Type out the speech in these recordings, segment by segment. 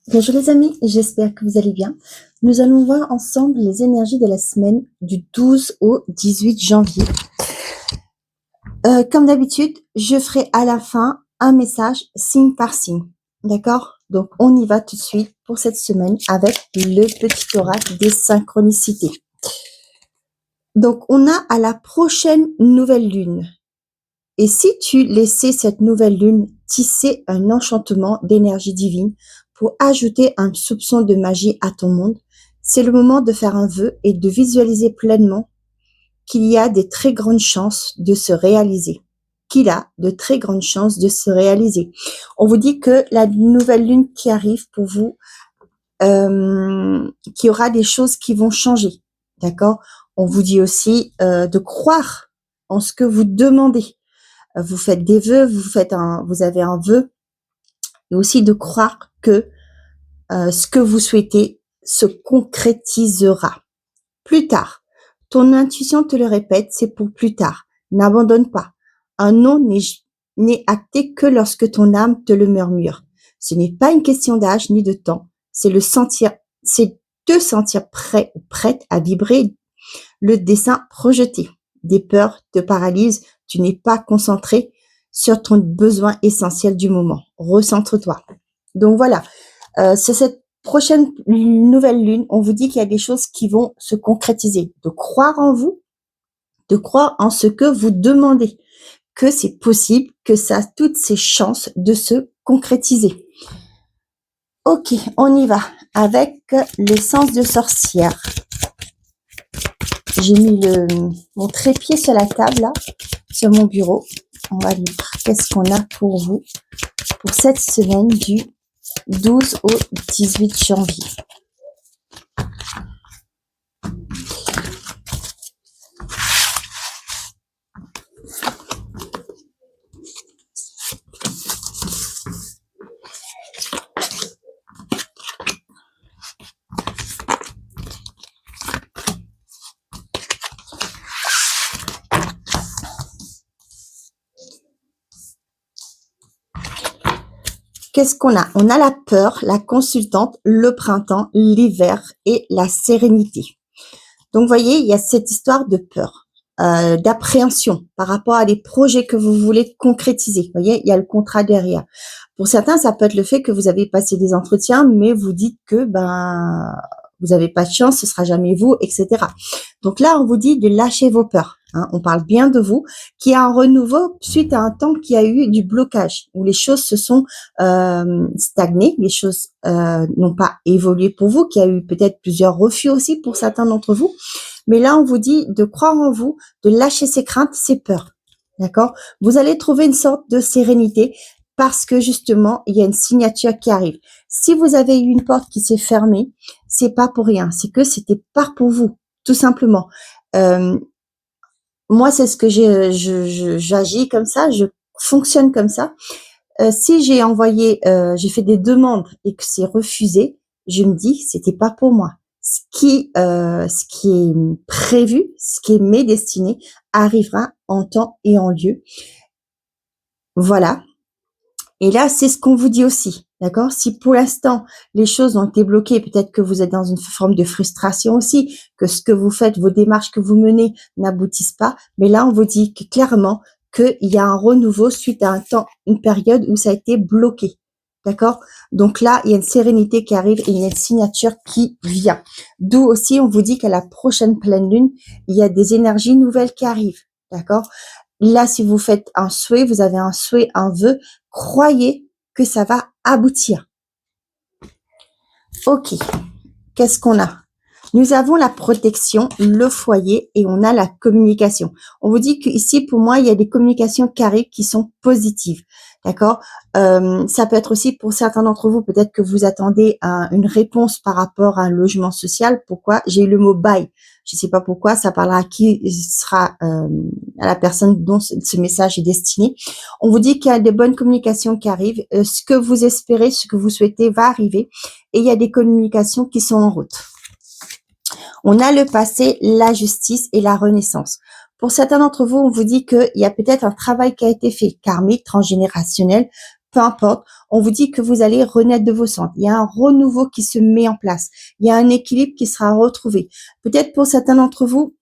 Bonjour les amis, j'espère que vous allez bien. Nous allons voir ensemble les énergies de la semaine du 12 au 18 janvier. Comme d'habitude, je ferai à la fin un message signe par signe. D'accord? Donc on y va tout de suite pour cette semaine avec le petit oracle des synchronicités. Donc on a à la prochaine nouvelle lune. Et si tu laissais cette nouvelle lune tisser un enchantement d'énergie divine pour ajouter un soupçon de magie à ton monde, c'est le moment de faire un vœu et de visualiser pleinement qu'il y a des très grandes chances de se réaliser. Qu'il a de très grandes chances de se réaliser. On vous dit que la nouvelle lune qui arrive pour vous, qu'il y aura des choses qui vont changer. D'accord? On vous dit aussi de croire en ce que vous demandez. Vous faites des vœux, vous avez un vœu, et aussi de croire que ce que vous souhaitez se concrétisera. Plus tard, ton intuition te le répète, c'est pour plus tard. N'abandonne pas. Un non n'est acté que lorsque ton âme te le murmure. Ce n'est pas une question d'âge ni de temps, c'est te sentir prêt ou prête à vibrer le dessin projeté. Des peurs te paralysent, tu n'es pas concentré sur ton besoin essentiel du moment. Recentre-toi. Donc voilà, c'est cette prochaine nouvelle lune, on vous dit qu'il y a des choses qui vont se concrétiser. De croire en vous, de croire en ce que vous demandez, que c'est possible, que ça a toutes ses chances de se concrétiser. Ok, on y va avec l'essence de sorcière. J'ai mis mon trépied sur la table, là, sur mon bureau. On va lire qu'est-ce qu'on a pour vous pour cette semaine du 12 au 18 janvier. Qu'est-ce qu'on a? On a la peur, la consultante, le printemps, l'hiver et la sérénité. Donc, vous voyez, il y a cette histoire de peur, d'appréhension par rapport à des projets que vous voulez concrétiser. Vous voyez, il y a le contrat derrière. Pour certains, ça peut être le fait que vous avez passé des entretiens, mais vous dites que vous n'avez pas de chance, ce sera jamais vous, etc. Donc là, on vous dit de lâcher vos peurs. Hein, on parle bien de vous, qu'il y a un renouveau suite à un temps qui a eu du blocage, où les choses se sont stagnées, les choses n'ont pas évolué pour vous, qu'il y a eu peut-être plusieurs refus aussi pour certains d'entre vous. Mais là, on vous dit de croire en vous, de lâcher ses craintes, ses peurs. D'accord? Vous allez trouver une sorte de sérénité parce que justement, il y a une signature qui arrive. Si vous avez eu une porte qui s'est fermée, c'est pas pour rien, c'est que c'était pas pour vous, tout simplement. Moi, c'est ce que j'agis comme ça, je fonctionne comme ça. Si j'ai fait des demandes et que c'est refusé, je me dis que c'était pas pour moi. Ce qui est prévu, ce qui est mes destinées, arrivera en temps et en lieu. Voilà. Et là, c'est ce qu'on vous dit aussi, d'accord? Si pour l'instant, les choses ont été bloquées, peut-être que vous êtes dans une forme de frustration aussi, que ce que vous faites, vos démarches que vous menez n'aboutissent pas, mais là, on vous dit que clairement qu'il y a un renouveau suite à une période où ça a été bloqué, d'accord? Donc là, il y a une sérénité qui arrive et il y a une signature qui vient. D'où aussi, on vous dit qu'à la prochaine pleine lune, il y a des énergies nouvelles qui arrivent, d'accord? Là, si vous faites un souhait, vous avez un souhait, un vœu, croyez que ça va aboutir. Ok, qu'est-ce qu'on a? Nous avons la protection, le foyer et on a la communication. On vous dit qu'ici, pour moi, il y a des communications carrées qui sont positives. D'accord? Ça peut être aussi pour certains d'entre vous, peut-être que vous attendez une réponse par rapport à un logement social. Pourquoi? J'ai eu le mot bail. Je ne sais pas pourquoi, ça parlera à qui sera à la personne dont ce message est destiné. On vous dit qu'il y a des bonnes communications qui arrivent. Ce que vous espérez, ce que vous souhaitez va arriver. Et il y a des communications qui sont en route. On a le passé, la justice et la renaissance. Pour certains d'entre vous, on vous dit qu'il y a peut-être un travail qui a été fait, karmique, transgénérationnel, peu importe, on vous dit que vous allez renaître de vos cendres. Il y a un renouveau qui se met en place. Il y a un équilibre qui sera retrouvé. Peut-être pour certains d'entre vous,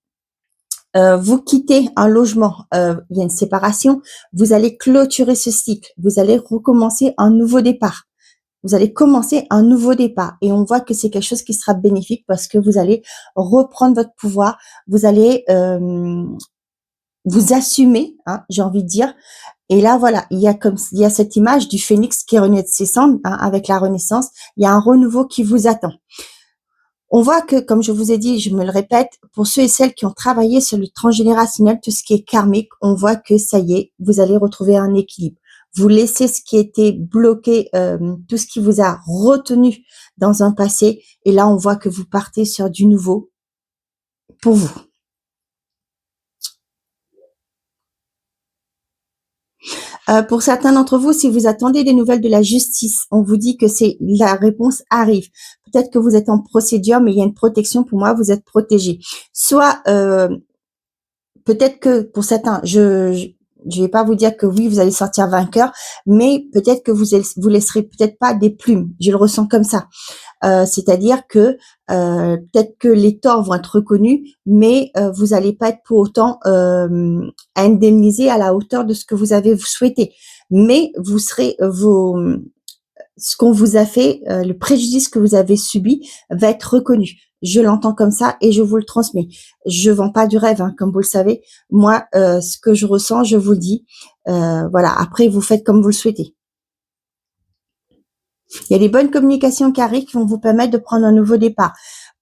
vous quittez un logement, il y a une séparation, vous allez clôturer ce cycle, vous allez recommencer un nouveau départ. Vous allez commencer un nouveau départ et on voit que c'est quelque chose qui sera bénéfique parce que vous allez reprendre votre pouvoir, vous allez vous assumer, hein, j'ai envie de dire. Et là, voilà, il y a cette image du phénix qui renaît de ses cendres, hein, avec la renaissance. Il y a un renouveau qui vous attend. On voit que, comme je vous ai dit, je me le répète, pour ceux et celles qui ont travaillé sur le transgénérationnel, tout ce qui est karmique, on voit que ça y est, vous allez retrouver un équilibre. Vous laissez ce qui était bloqué, tout ce qui vous a retenu dans un passé, et là, on voit que vous partez sur du nouveau pour vous. Pour certains d'entre vous, si vous attendez des nouvelles de la justice, on vous dit que la réponse arrive. Peut-être que vous êtes en procédure, mais il y a une protection. Pour moi, vous êtes protégé. Soit peut-être que pour certains, je vais pas vous dire que oui, vous allez sortir vainqueur, mais peut-être que vous laisserez peut-être pas des plumes. Je le ressens comme ça. C'est-à-dire que peut-être que les torts vont être reconnus, mais vous n'allez pas être pour autant indemnisé à la hauteur de ce que vous avez souhaité. Mais vous serez ce qu'on vous a fait, le préjudice que vous avez subi va être reconnu. Je l'entends comme ça et je vous le transmets. Je vends pas du rêve, hein, comme vous le savez. Moi, ce que je ressens, je vous le dis. Voilà. Après, vous faites comme vous le souhaitez. Il y a des bonnes communications qui arrivent qui vont vous permettre de prendre un nouveau départ.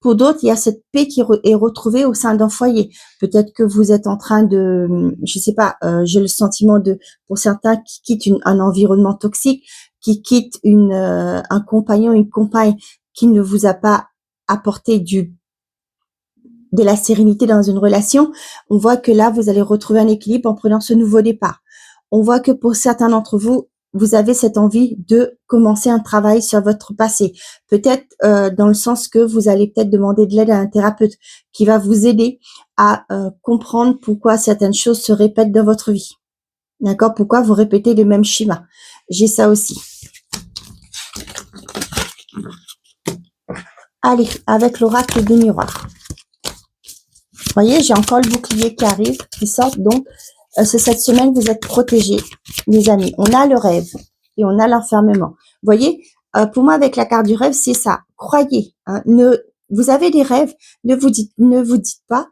Pour d'autres, il y a cette paix qui est retrouvée au sein d'un foyer. Peut-être que vous êtes en train de, je sais pas, j'ai le sentiment pour certains qui quittent un environnement toxique, qui quittent un compagnon, une compagne qui ne vous a pas apporté de la sérénité dans une relation. On voit que là, vous allez retrouver un équilibre en prenant ce nouveau départ. On voit que pour certains d'entre vous, vous avez cette envie de commencer un travail sur votre passé. Peut-être dans le sens que vous allez peut-être demander de l'aide à un thérapeute qui va vous aider à comprendre pourquoi certaines choses se répètent dans votre vie. D'accord? Pourquoi vous répétez les mêmes schémas. J'ai ça aussi. Allez, avec l'oracle du miroir. Vous voyez, j'ai encore le bouclier qui arrive, qui sort. Donc, cette semaine, vous êtes protégés, les amis. On a le rêve et on a l'enfermement. Vous voyez, pour moi, avec la carte du rêve, c'est ça. Croyez. Hein, vous avez des rêves, ne vous dites pas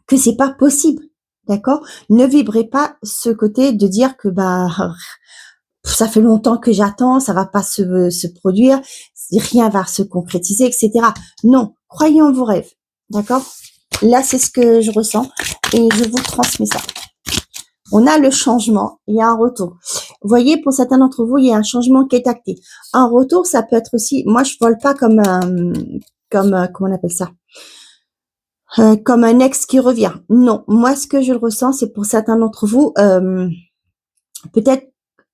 que c'est pas possible. D'accord? Ne vibrez pas ce côté de dire que ça fait longtemps que j'attends, ça va pas se produire, rien va se concrétiser, etc. Non, croyez en vos rêves. D'accord? Là, c'est ce que je ressens et je vous transmets ça. On a le changement, il y a un retour. Vous voyez, pour certains d'entre vous, il y a un changement qui est acté. Un retour, ça peut être aussi, moi, je vole pas comme comment on appelle ça, comme un ex qui revient. Non, moi, ce que je ressens, c'est pour certains d'entre vous, peut-être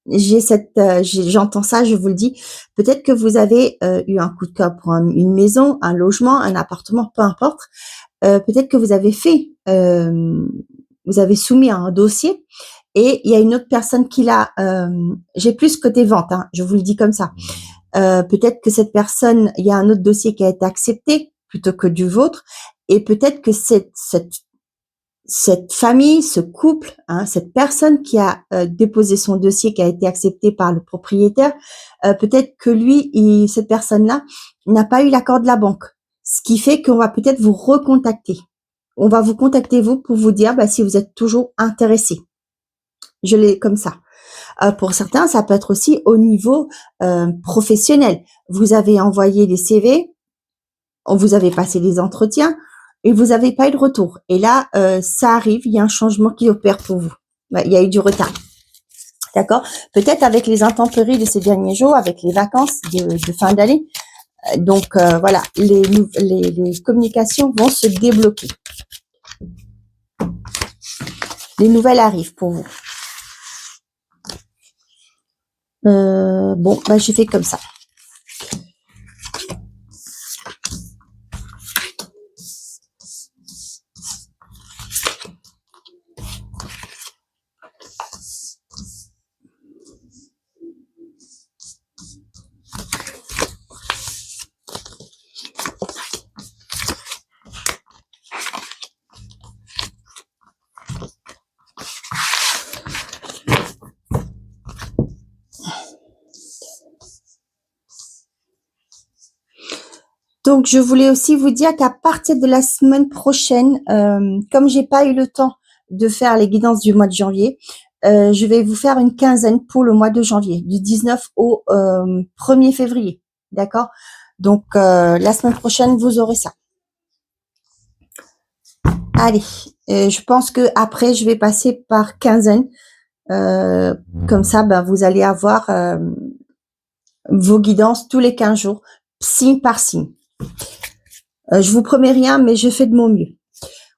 j'entends ça, je vous le dis. Peut-être que vous avez eu un coup de cœur pour une maison, un logement, un appartement, peu importe. Peut-être que vous avez vous avez soumis un dossier et il y a une autre personne qui l'a. J'ai plus côté vente, hein, je vous le dis comme ça. Peut-être que cette personne, il y a un autre dossier qui a été accepté plutôt que du vôtre, et peut-être que cette famille, ce couple, hein, cette personne qui a déposé son dossier, qui a été accepté par le propriétaire, peut-être que cette personne-là, n'a pas eu l'accord de la banque. Ce qui fait qu'on va peut-être vous recontacter. On va vous contacter, vous, pour vous dire si vous êtes toujours intéressé. Je l'ai comme ça. Pour certains, ça peut être aussi au niveau professionnel. Vous avez envoyé des CV, vous avez passé des entretiens et vous n'avez pas eu de retour. Et là, ça arrive, il y a un changement qui opère pour vous. Il y a eu du retard. D'accord? Peut-être avec les intempéries de ces derniers jours, avec les vacances de fin d'année. Donc, voilà, les communications vont se débloquer. Les nouvelles arrivent pour vous. Bon, j'ai fait comme ça. Donc, je voulais aussi vous dire qu'à partir de la semaine prochaine, comme j'ai pas eu le temps de faire les guidances du mois de janvier, je vais vous faire une quinzaine pour le mois de janvier, du 19 au 1er février. D'accord? Donc, la semaine prochaine, vous aurez ça. Allez, je pense que après, je vais passer par quinzaine. Comme ça, ben, vous allez avoir vos guidances tous les 15 jours, signe par signe. Je vous promets rien, mais je fais de mon mieux.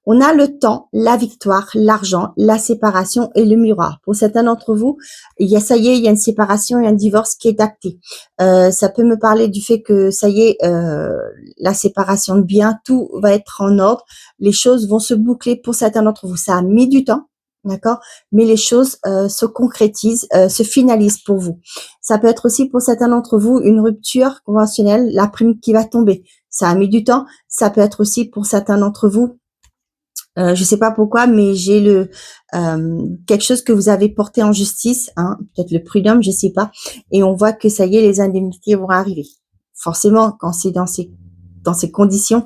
On a le temps, la victoire, l'argent, la séparation et le miroir. Pour certains d'entre vous, ça y est, il y a une séparation et un divorce qui est acté. Ça peut me parler du fait que ça y est, la séparation de biens, tout va être en ordre. Les choses vont se boucler pour certains d'entre vous. Ça a mis du temps, d'accord, mais les choses se concrétisent, se finalisent pour vous. Ça peut être aussi pour certains d'entre vous une rupture conventionnelle, la prime qui va tomber. Ça a mis du temps. Ça peut être aussi pour certains d'entre vous, je sais pas pourquoi, mais j'ai quelque chose que vous avez porté en justice, hein, peut-être le prud'homme, je sais pas, et on voit que ça y est, les indemnités vont arriver. Forcément, quand c'est dans ces conditions,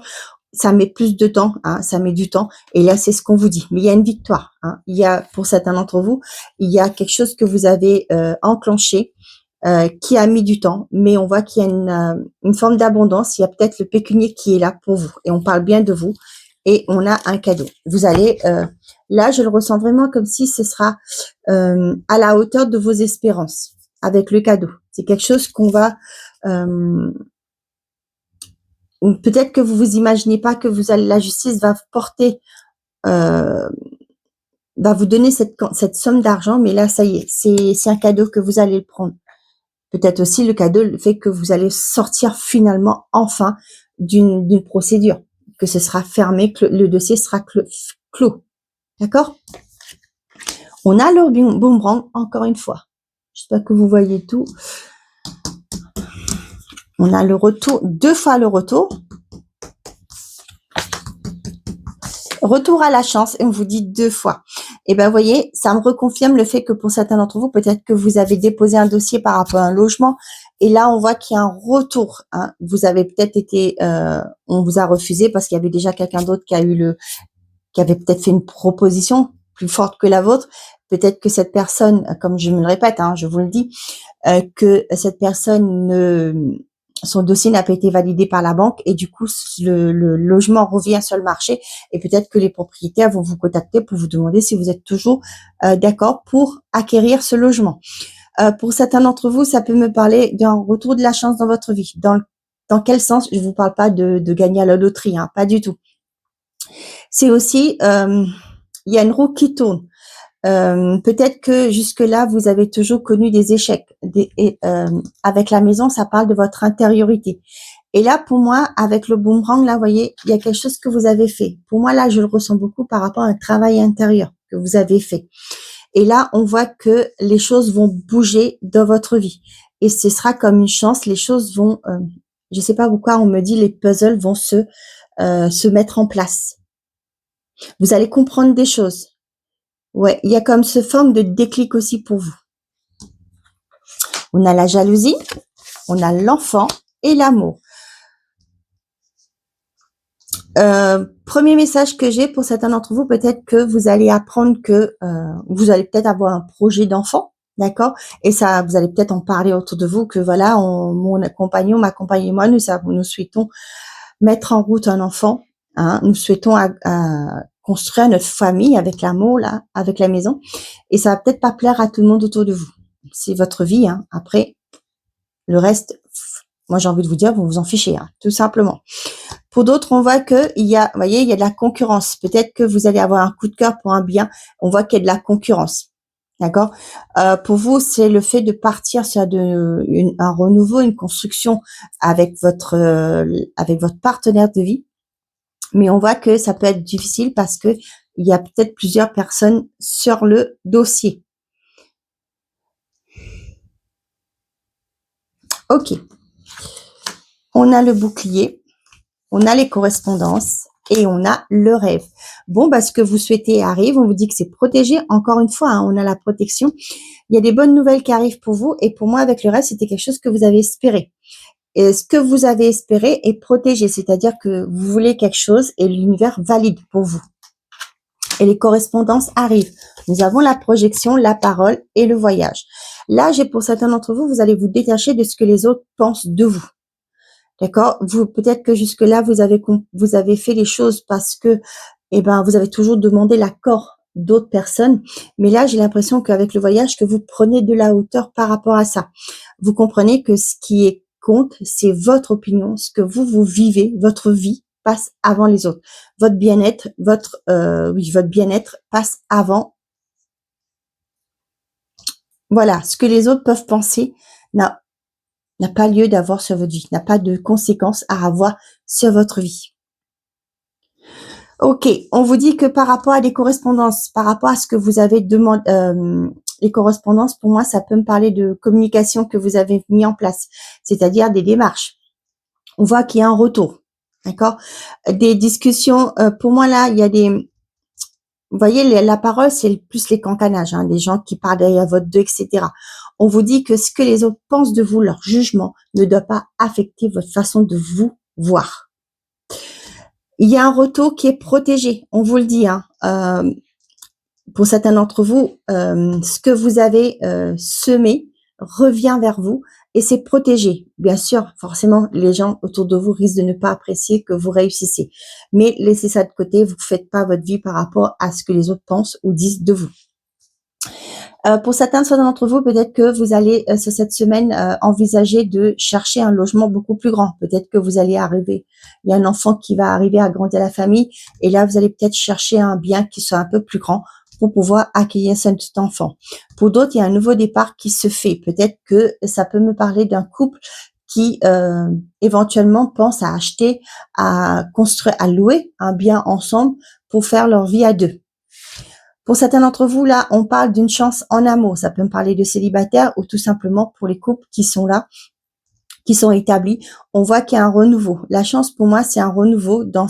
ça met plus de temps, hein, ça met du temps, et là c'est ce qu'on vous dit. Mais il y a une victoire, hein. Il y a, pour certains d'entre vous, il y a quelque chose que vous avez enclenché, qui a mis du temps, mais on voit qu'il y a une forme d'abondance. Il y a peut-être le pécunier qui est là pour vous, et on parle bien de vous. Et on a un cadeau. Vous allez, là, je le ressens vraiment comme si ce sera à la hauteur de vos espérances avec le cadeau. C'est quelque chose qu'on va, peut-être que vous imaginez pas que la justice va porter, va vous donner cette somme d'argent, mais là, ça y est, c'est un cadeau que vous allez le prendre. Peut-être aussi le cadeau, le fait que vous allez sortir finalement, enfin, d'une procédure, que ce sera fermé, que le dossier sera clos. D'accord? On a le boomerang, encore une fois. J'espère que vous voyez tout. On a le retour, 2 fois le retour. Retour à la chance, et on vous dit 2 fois. Et ben, vous voyez, ça me reconfirme le fait que pour certains d'entre vous, peut-être que vous avez déposé un dossier par rapport à un logement, et là, on voit qu'il y a un retour, hein. Vous avez peut-être été, on vous a refusé parce qu'il y avait déjà quelqu'un d'autre qui avait peut-être fait une proposition plus forte que la vôtre. Peut-être que cette personne, comme je me le répète, hein, je vous le dis, que cette personne son dossier n'a pas été validé par la banque, et du coup le logement revient sur le marché, et peut-être que les propriétaires vont vous contacter pour vous demander si vous êtes toujours d'accord pour acquérir ce logement. Pour certains d'entre vous, ça peut me parler d'un retour de la chance dans votre vie. Dans quel sens? Je vous parle pas de gagner à la loterie, hein, pas du tout. C'est aussi, il y a une roue qui tourne. Peut-être que jusque-là, vous avez toujours connu des échecs. Avec la maison, ça parle de votre intériorité. Et là, pour moi, avec le boomerang, là, vous voyez, il y a quelque chose que vous avez fait. Pour moi, là, je le ressens beaucoup par rapport à un travail intérieur que vous avez fait. Et là, on voit que les choses vont bouger dans votre vie. Et ce sera comme une chance. Les choses vont, je sais pas pourquoi, on me dit les puzzles vont se mettre en place. Vous allez comprendre des choses. Ouais, il y a comme ce forme de déclic aussi pour vous. On a la jalousie, on a l'enfant et l'amour. Premier message que j'ai pour certains d'entre vous, peut-être que vous allez apprendre que vous allez peut-être avoir un projet d'enfant, d'accord? Et ça, vous allez peut-être en parler autour de vous, que voilà, mon compagnon, ma compagne et moi, nous souhaitons mettre en route un enfant, hein, nous souhaitons à construire notre famille avec l'amour, là, avec la maison. Et ça va peut-être pas plaire à tout le monde autour de vous. C'est votre vie, hein. Après, le reste, moi j'ai envie de vous dire, vous vous en fichez, hein, tout simplement. Pour d'autres, on voit que il y a, vous voyez, il y a de la concurrence. Peut-être que vous allez avoir un coup de cœur pour un bien. On voit qu'il y a de la concurrence. D'accord? Pour vous, c'est le fait de partir sur un renouveau, une construction avec votre partenaire de vie. Mais on voit que ça peut être difficile parce que il y a peut-être plusieurs personnes sur le dossier. Ok. On a le bouclier, on a les correspondances et on a le rêve. Bon, bah, ce que vous souhaitez arrive, on vous dit que c'est protégé. Encore une fois, hein, on a la protection. Il y a des bonnes nouvelles qui arrivent pour vous, et pour moi, avec le rêve, c'était quelque chose que vous avez espéré. Et ce que vous avez espéré est protégé, c'est-à-dire que vous voulez quelque chose et l'univers valide pour vous. Et les correspondances arrivent. Nous avons la projection, la parole et le voyage. Là, pour certains d'entre vous, vous allez vous détacher de ce que les autres pensent de vous. D'accord? Peut-être que jusque-là, vous avez fait les choses parce que, vous avez toujours demandé l'accord d'autres personnes. Mais là, j'ai l'impression qu'avec le voyage, que vous prenez de la hauteur par rapport à ça. Vous comprenez que ce qui compte, c'est votre opinion, ce que vous vivez, votre vie passe avant les autres. Votre bien-être, votre bien-être passe avant. Voilà, ce que les autres peuvent penser n'a pas lieu d'avoir sur votre vie, n'a pas de conséquences à avoir sur votre vie. Ok, on vous dit que par rapport à des correspondances, par rapport à ce que vous avez demandé, les correspondances, pour moi, ça peut me parler de communication que vous avez mis en place, c'est-à-dire des démarches. On voit qu'il y a un retour, d'accord? Des discussions, pour moi là, il y a des... Vous voyez, la parole, c'est plus les cancanages, des gens qui parlent derrière votre dos, etc. On vous dit que ce que les autres pensent de vous, leur jugement, ne doit pas affecter votre façon de vous voir. Il y a un retour qui est protégé, on vous le dit. Pour certains d'entre vous, ce que vous avez semé revient vers vous et c'est protégé. Bien sûr, forcément, les gens autour de vous risquent de ne pas apprécier que vous réussissez. Mais laissez ça de côté, vous ne faites pas votre vie par rapport à ce que les autres pensent ou disent de vous. Pour certains d'entre vous, peut-être que vous allez sur cette semaine envisager de chercher un logement beaucoup plus grand. Peut-être que vous allez arriver, il y a un enfant qui va arriver à grandir la famille et là, vous allez peut-être chercher un bien qui soit un peu plus grand pour pouvoir accueillir cet enfant. Pour d'autres, il y a un nouveau départ qui se fait. Peut-être que ça peut me parler d'un couple qui éventuellement pense à acheter, à construire, à louer un bien ensemble pour faire leur vie à deux. Pour certains d'entre vous, là, on parle d'une chance en amour. Ça peut me parler de célibataires ou tout simplement pour les couples qui sont là, qui sont établis. On voit qu'il y a un renouveau. La chance, pour moi, c'est un renouveau dans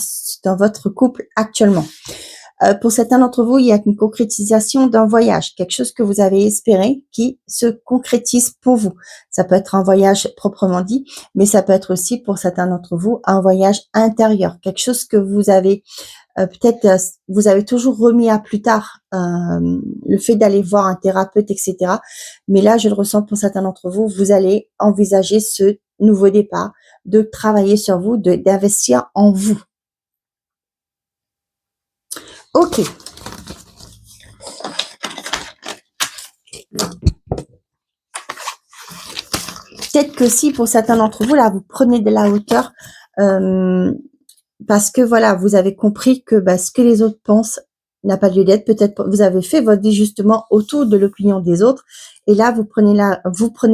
votre couple actuellement. Pour certains d'entre vous, il y a une concrétisation d'un voyage, quelque chose que vous avez espéré qui se concrétise pour vous. Ça peut être un voyage proprement dit, mais ça peut être aussi pour certains d'entre vous un voyage intérieur, quelque chose que vous avez peut-être vous avez toujours remis à plus tard le fait d'aller voir un thérapeute, etc. Mais là, je le ressens pour certains d'entre vous, vous allez envisager ce nouveau départ, de travailler sur vous, d'investir en vous. Ok. Peut-être que si pour certains d'entre vous, là, vous prenez de la hauteur parce que voilà, vous avez compris que ce que les autres pensent n'a pas lieu d'être. Peut-être vous avez fait votre vie justement autour de l'opinion des autres. Et là, vous prenez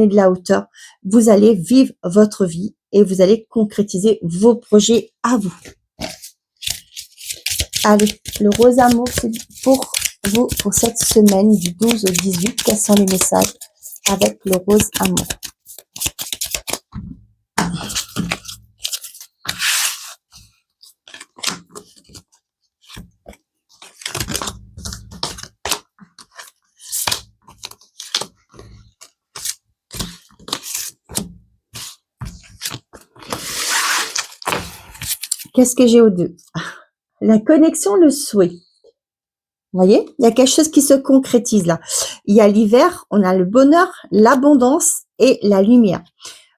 de la hauteur. Vous allez vivre votre vie et vous allez concrétiser vos projets à vous. Allez, le rose amour, c'est pour vous pour cette semaine du 12 au 18. Quels sont les messages avec le rose amour? Qu'est-ce que j'ai aux deux? La connexion, le souhait. Vous voyez, il y a quelque chose qui se concrétise là. Il y a l'hiver, on a le bonheur, l'abondance et la lumière.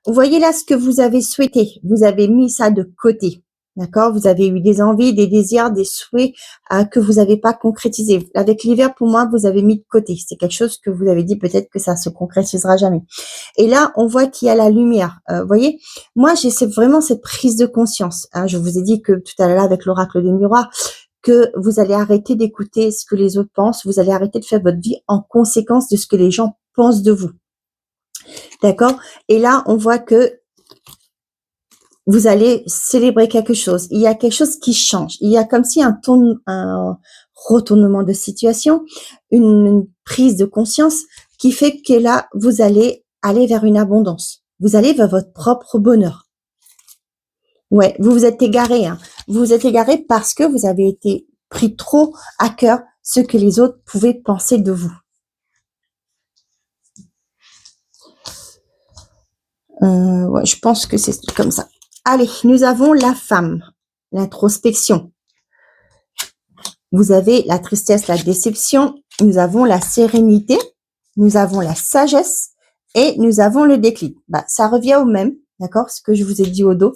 Vous voyez là ce que vous avez souhaité. Vous avez mis ça de côté. D'accord? Vous avez eu des envies, des désirs, des souhaits que vous n'avez pas concrétisés. Avec l'hiver, pour moi, vous avez mis de côté. C'est quelque chose que vous avez dit peut-être que ça se concrétisera jamais. Et là, on voit qu'il y a la lumière. Vous voyez, moi, j'ai vraiment cette prise de conscience. Je vous ai dit que tout à l'heure avec l'oracle du miroir, que vous allez arrêter d'écouter ce que les autres pensent. Vous allez arrêter de faire votre vie en conséquence de ce que les gens pensent de vous. D'accord? Et là, on voit que vous allez célébrer quelque chose. Il y a quelque chose qui change. Il y a comme si un retournement de situation, une prise de conscience qui fait que là, vous allez aller vers une abondance. Vous allez vers votre propre bonheur. Ouais, vous vous êtes égaré. Vous vous êtes égaré parce que vous avez été pris trop à cœur ce que les autres pouvaient penser de vous. Ouais, je pense que c'est comme ça. Allez, nous avons la femme, l'introspection. Vous avez la tristesse, la déception. Nous avons la sérénité. Nous avons la sagesse. Et nous avons le déclic. Bah, ça revient au même, d'accord, ce que je vous ai dit au dos.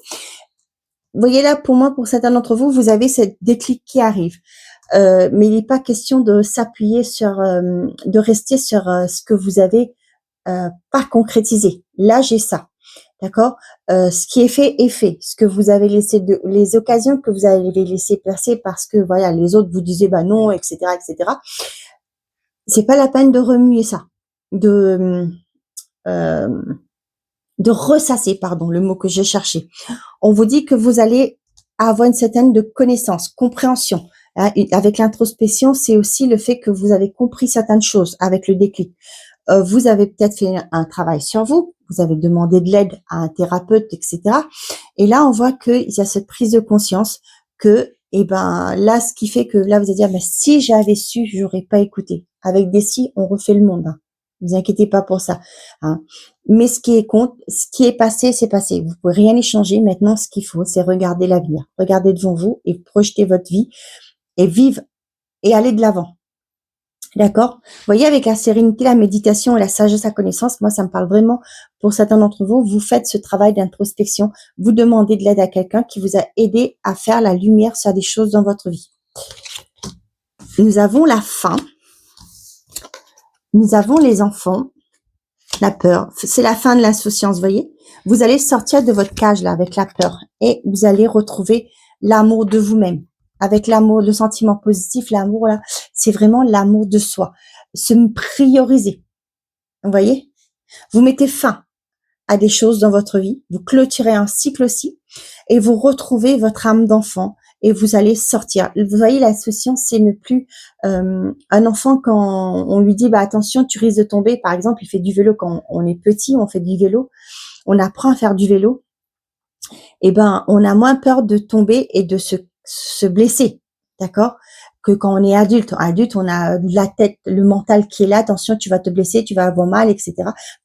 Vous voyez là, pour moi, pour certains d'entre vous, vous avez cette déclic qui arrive. Mais il n'est pas question de s'appuyer sur, de rester sur ce que vous avez pas concrétisé. Là, j'ai ça. D'accord. Ce qui est fait est fait. Ce que vous avez laissé les occasions que vous avez laissé passer parce que voilà, les autres vous disaient bah non, etc., etc. C'est pas la peine de remuer ça, de euh, de ressasser, pardon, le mot que j'ai cherché. On vous dit que vous allez avoir une certaine de connaissance, compréhension. Hein, avec l'introspection, c'est aussi le fait que vous avez compris certaines choses avec le déclic. Vous avez peut-être fait un travail sur vous, vous avez demandé de l'aide à un thérapeute, etc. Et là, on voit qu'il y a cette prise de conscience que, eh ben, là, ce qui fait que là, vous allez dire, mais si j'avais su, j'aurais pas écouté. Avec des si, on refait le monde. Hein. Ne vous inquiétez pas pour ça. Hein. Mais ce qui est compte, ce qui est passé, c'est passé. Vous pouvez rien y changer. Maintenant, ce qu'il faut, c'est regarder l'avenir. Regardez devant vous et projeter votre vie et vivre et aller de l'avant. D'accord. Vous voyez, avec la sérénité, la méditation et la sagesse à connaissance, moi, ça me parle vraiment pour certains d'entre vous. Vous faites ce travail d'introspection. Vous demandez de l'aide à quelqu'un qui vous a aidé à faire la lumière sur des choses dans votre vie. Nous avons la faim. Nous avons les enfants. La peur. C'est la fin de l'insouciance, vous voyez. Vous allez sortir de votre cage, là, avec la peur. Et vous allez retrouver l'amour de vous-même. Avec l'amour, le sentiment positif, l'amour, là, c'est vraiment l'amour de soi. Se prioriser. Vous voyez? Vous mettez fin à des choses dans votre vie, vous clôturez un cycle aussi, et vous retrouvez votre âme d'enfant, et vous allez sortir. Vous voyez, l'associance, c'est ne plus un enfant quand on lui dit, bah attention, tu risques de tomber. Par exemple, il fait du vélo quand on est petit, on fait du vélo, on apprend à faire du vélo, et ben on a moins peur de tomber et de se blesser, d'accord, que quand on est adulte. Adulte, on a la tête, le mental qui est là, attention, tu vas te blesser, tu vas avoir mal, etc.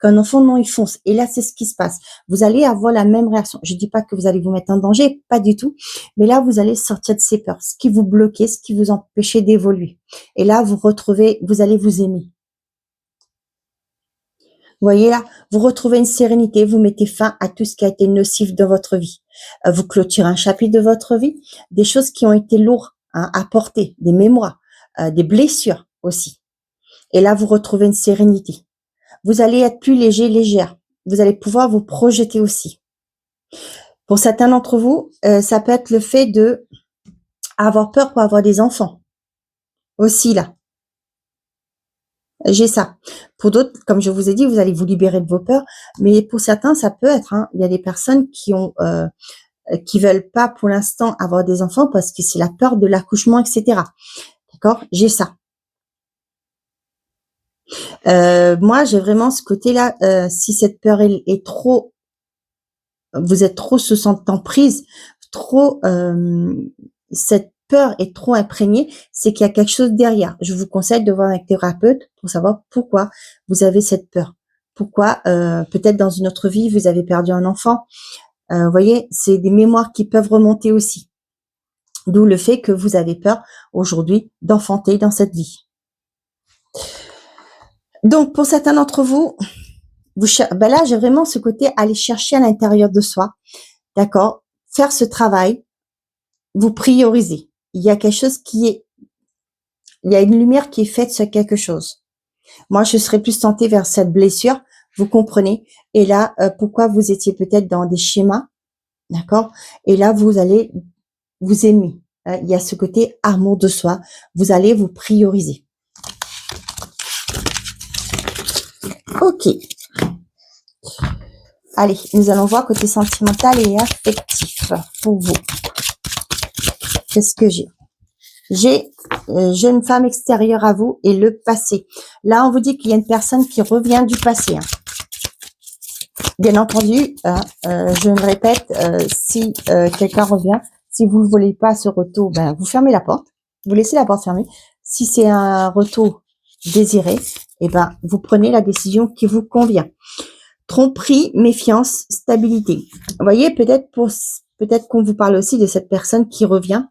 Qu'un enfant, non, il fonce. Et là, c'est ce qui se passe. Vous allez avoir la même réaction. Je dis pas que vous allez vous mettre en danger, pas du tout. Mais là, vous allez sortir de ces peurs, ce qui vous bloquait, ce qui vous empêchait d'évoluer. Et là, vous retrouvez, vous allez vous aimer. Vous voyez là, vous retrouvez une sérénité, vous mettez fin à tout ce qui a été nocif dans votre vie. Vous clôturez un chapitre de votre vie, des choses qui ont été lourdes à porter, des mémoires, des blessures aussi. Et là, vous retrouvez une sérénité. Vous allez être plus léger, légère. Vous allez pouvoir vous projeter aussi. Pour certains d'entre vous, ça peut être le fait de avoir peur pour avoir des enfants. Aussi là. J'ai ça. Pour d'autres, comme je vous ai dit, vous allez vous libérer de vos peurs. Mais pour certains, ça peut être. Hein, il y a des personnes qui veulent pas pour l'instant avoir des enfants parce que c'est la peur de l'accouchement, etc. D'accord? J'ai ça. Moi, j'ai vraiment ce côté-là. Si cette peur est trop, vous êtes trop se sentant prise, trop, cette peur est trop imprégnée, c'est qu'il y a quelque chose derrière. Je vous conseille de voir un thérapeute pour savoir pourquoi vous avez cette peur. Pourquoi, peut-être dans une autre vie, vous avez perdu un enfant. Vous voyez, c'est des mémoires qui peuvent remonter aussi. D'où le fait que vous avez peur aujourd'hui d'enfanter dans cette vie. Donc, pour certains d'entre vous, ben là, j'ai vraiment ce côté aller chercher à l'intérieur de soi, d'accord, faire ce travail, vous priorisez. Il y a quelque chose il y a une lumière qui est faite sur quelque chose. Moi, je serais plus tentée vers cette blessure, vous comprenez. Et là, pourquoi vous étiez peut-être dans des schémas, d'accord. Et là, vous allez vous aimer. Il y a ce côté amour de soi. Vous allez vous prioriser. Ok. Allez, nous allons voir côté sentimental et affectif pour vous. Qu'est-ce que j'ai? J'ai jeune femme extérieure à vous et le passé. Là, on vous dit qu'il y a une personne qui revient du passé. Hein. Bien entendu, je me répète, si quelqu'un revient, si vous ne voulez pas ce retour, ben, vous fermez la porte. Vous laissez la porte fermée. Si c'est un retour désiré, eh ben, vous prenez la décision qui vous convient. Tromperie, méfiance, stabilité. Vous voyez, peut-être qu'on vous parle aussi de cette personne qui revient.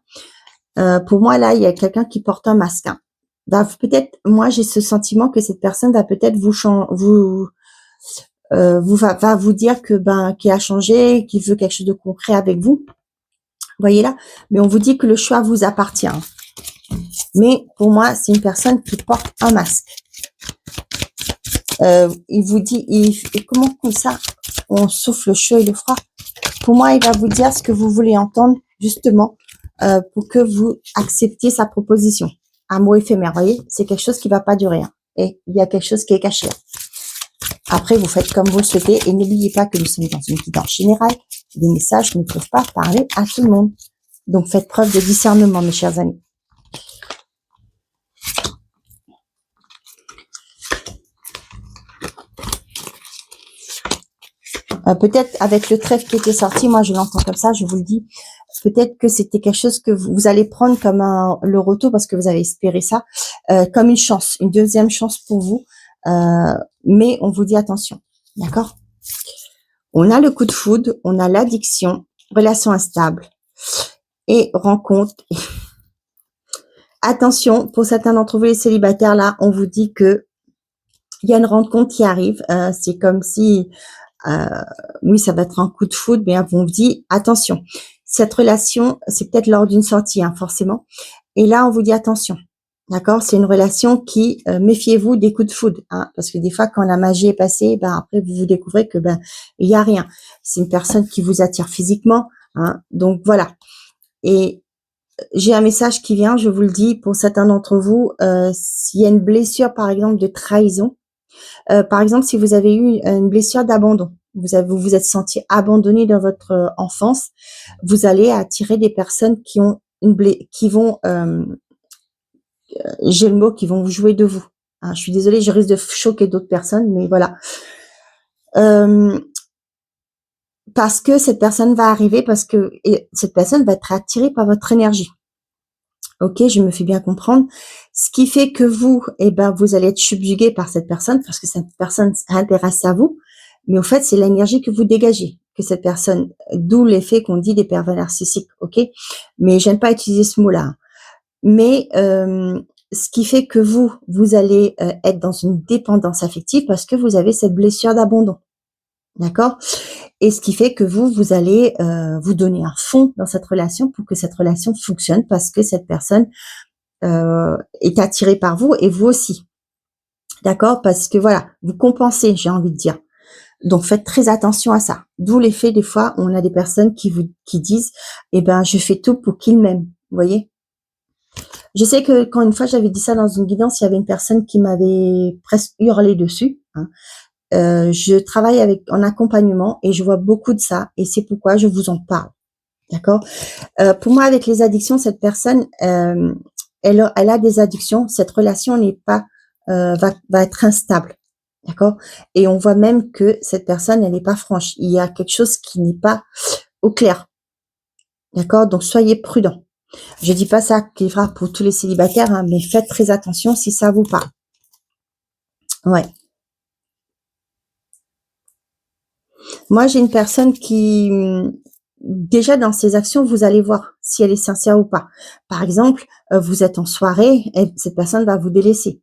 Pour moi, là, il y a quelqu'un qui porte un masque. Hein. Peut-être, moi, j'ai ce sentiment que cette personne va peut-être va vous dire que qu'il a changé, qu'il veut quelque chose de concret avec vous. Voyez là, mais on vous dit que le choix vous appartient. Hein. Mais pour moi, c'est une personne qui porte un masque. Il vous dit, et comment comme ça, on souffle le chaud et le froid. Pour moi, il va vous dire ce que vous voulez entendre, justement, pour que vous acceptiez sa proposition. Un mot éphémère, voyez, c'est quelque chose qui va pas durer. Hein. Et il y a quelque chose qui est caché. Après, vous faites comme vous le souhaitez et n'oubliez pas que nous sommes dans une guidance générale. Les messages ne peuvent pas parler à tout le monde. Donc, faites preuve de discernement, mes chers amis. Peut-être avec le trèfle qui était sorti, moi je l'entends comme ça, je vous le dis. Peut-être que c'était quelque chose que vous allez prendre comme le retour parce que vous avez espéré ça, comme une chance, une deuxième chance pour vous. Mais on vous dit attention, d'accord? On a le coup de foudre, on a l'addiction, relation instable et rencontre. Attention, pour certains d'entre vous les célibataires là, on vous dit que il y a une rencontre qui arrive. C'est comme si oui, ça va être un coup de foudre, mais on vous dit attention. Cette relation, c'est peut-être lors d'une sortie, hein, forcément. Et là, on vous dit attention. D'accord? C'est une relation qui, méfiez-vous des coups de foudre, hein, parce que des fois, quand la magie est passée, après, vous découvrez que, il y a rien. C'est une personne qui vous attire physiquement, hein, donc voilà. Et j'ai un message qui vient, je vous le dis, pour certains d'entre vous, s'il y a une blessure, par exemple, de trahison, par exemple, si vous avez eu une blessure d'abandon, vous vous êtes senti abandonné dans votre enfance, vous allez attirer des personnes qui ont qui vont, j'ai le mot, qui vont vous jouer de vous. Hein, je suis désolée, je risque de choquer d'autres personnes, mais voilà. Parce que cette personne va arriver, et cette personne va être attirée par votre énergie. Ok, je me fais bien comprendre. Ce qui fait que vous, vous allez être subjugué par cette personne parce que cette personne s'intéresse à vous. Mais au fait, c'est l'énergie que vous dégagez, que cette personne, d'où l'effet qu'on dit des pervers narcissiques, ok? Mais j'aime pas utiliser ce mot-là. Mais ce qui fait que vous allez être dans une dépendance affective parce que vous avez cette blessure d'abandon, d'accord? Et ce qui fait que vous allez vous donner un fond dans cette relation pour que cette relation fonctionne parce que cette personne est attirée par vous et vous aussi, d'accord? Parce que voilà, vous compensez, j'ai envie de dire. Donc faites très attention à ça. D'où l'effet, des fois, on a des personnes qui disent, je fais tout pour qu'il m'aime. Vous voyez? Je sais que quand une fois j'avais dit ça dans une guidance, il y avait une personne qui m'avait presque hurlé dessus. Hein. Je travaille en accompagnement et je vois beaucoup de ça et c'est pourquoi je vous en parle. D'accord? Pour moi, avec les addictions, cette personne, elle a des addictions. Cette relation n'est pas va être instable. D'accord? Et on voit même que cette personne, elle n'est pas franche. Il y a quelque chose qui n'est pas au clair. D'accord? Donc, soyez prudents. Je dis pas ça qui fera pour tous les célibataires, hein, mais faites très attention si ça vous parle. Ouais. Moi, j'ai une personne qui, déjà dans ses actions, vous allez voir si elle est sincère ou pas. Par exemple, vous êtes en soirée et cette personne va vous délaisser.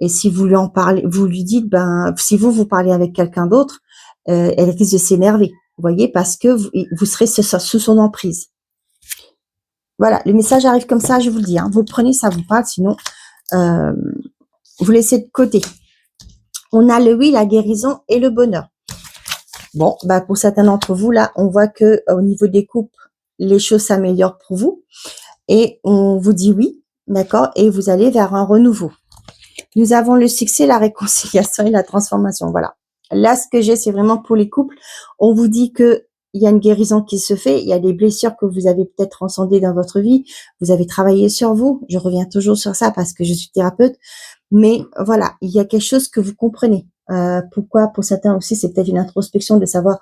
Et si vous lui en parlez, vous lui dites, si vous parlez avec quelqu'un d'autre, elle risque de s'énerver. Vous voyez, parce que vous serez sous son emprise. Voilà, le message arrive comme ça, je vous le dis. Hein. Vous le prenez, ça vous parle, sinon, vous laissez de côté. On a le oui, la guérison et le bonheur. Bon, pour certains d'entre vous, là, on voit que au niveau des couples, les choses s'améliorent pour vous. Et on vous dit oui, d'accord, et vous allez vers un renouveau. Nous avons le succès, la réconciliation et la transformation. Voilà. Là, ce que j'ai, c'est vraiment pour les couples. On vous dit que il y a une guérison qui se fait. Il y a des blessures que vous avez peut-être transcendées dans votre vie. Vous avez travaillé sur vous. Je reviens toujours sur ça parce que je suis thérapeute. Mais voilà, il y a quelque chose que vous comprenez. Pourquoi, pour certains aussi, c'est peut-être une introspection de savoir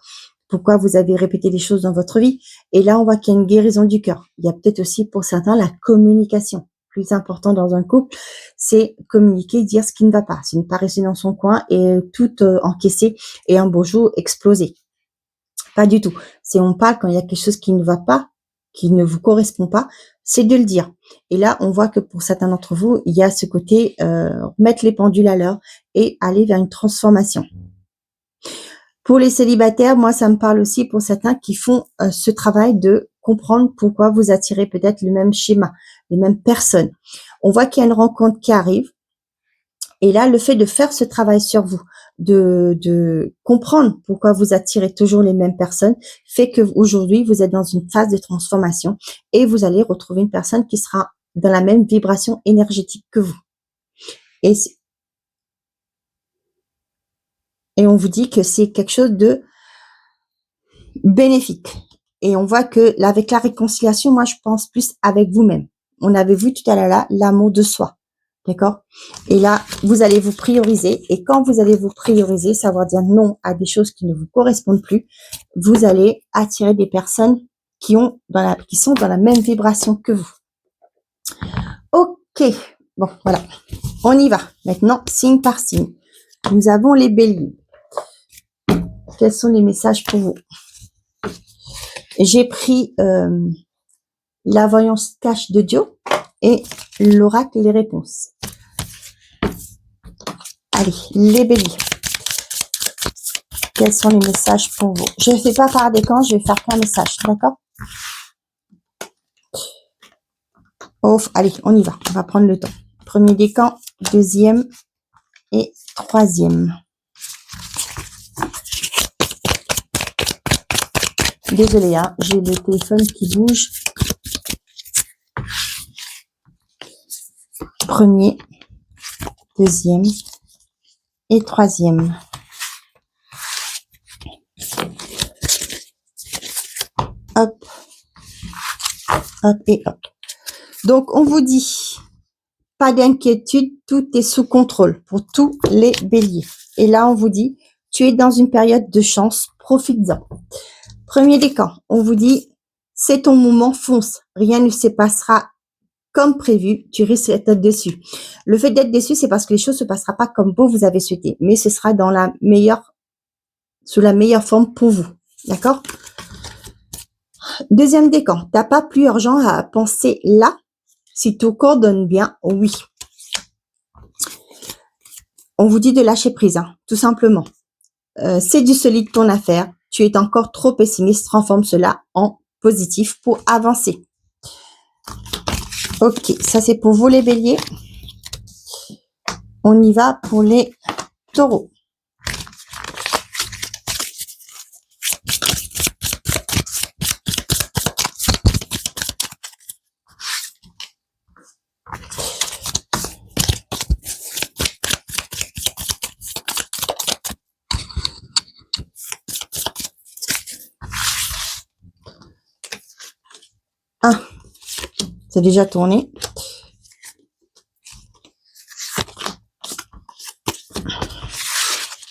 pourquoi vous avez répété des choses dans votre vie. Et là, on voit qu'il y a une guérison du cœur. Il y a peut-être aussi pour certains la communication. plus important dans un couple, c'est communiquer, dire ce qui ne va pas. C'est ne pas rester dans son coin et tout encaisser et un beau jour exploser. Pas du tout. C'est on parle quand il y a quelque chose qui ne va pas, qui ne vous correspond pas, c'est de le dire. Et là, on voit que pour certains d'entre vous, il y a ce côté mettre les pendules à l'heure et aller vers une transformation. Pour les célibataires, moi, ça me parle aussi pour certains qui font ce travail de comprendre pourquoi vous attirez peut-être le même schéma, les mêmes personnes. On voit qu'il y a une rencontre qui arrive. Et là, le fait de faire ce travail sur vous, de comprendre pourquoi vous attirez toujours les mêmes personnes, fait que aujourd'hui vous êtes dans une phase de transformation et vous allez retrouver une personne qui sera dans la même vibration énergétique que vous. Et on vous dit que c'est quelque chose de bénéfique. Et on voit que là, avec la réconciliation, moi, je pense plus avec vous-même. On avait vu tout à l'heure là l'amour de soi. D'accord? Et là, vous allez vous prioriser. Et quand vous allez vous prioriser, savoir dire non à des choses qui ne vous correspondent plus, vous allez attirer des personnes qui sont dans la même vibration que vous. Ok. Bon, voilà. On y va. Maintenant, signe par signe. Nous avons les béliers. Quels sont les messages pour vous? J'ai pris la voyance cache de Dieu et l'oracle et les réponses. Allez, les béliers. Quels sont les messages pour vous? Je ne fais pas par décan, je vais faire qu'un message, d'accord? Allez, on y va. On va prendre le temps. Premier décan, deuxième et troisième. Désolée, hein, j'ai le téléphone qui bouge. Premier, deuxième et troisième. Hop, hop et hop. Donc, on vous dit, pas d'inquiétude, tout est sous contrôle pour tous les béliers. Et là, on vous dit, tu es dans une période de chance, profites-en. Premier décan, on vous dit, c'est ton moment, fonce. Rien ne se passera comme prévu, tu risques d'être déçu. Le fait d'être déçu, c'est parce que les choses ne se passeront pas comme vous avez souhaité, mais ce sera sous la meilleure forme pour vous. D'accord? Deuxième décan, tu n'as pas plus urgent à penser là. Si ton corps donne bien, oui. On vous dit de lâcher prise, hein, tout simplement. C'est du solide ton affaire. Tu es encore trop pessimiste. Transforme cela en positif pour avancer. Ok, ça c'est pour vous les béliers. On y va pour les taureaux. Ah, c'est déjà tourné.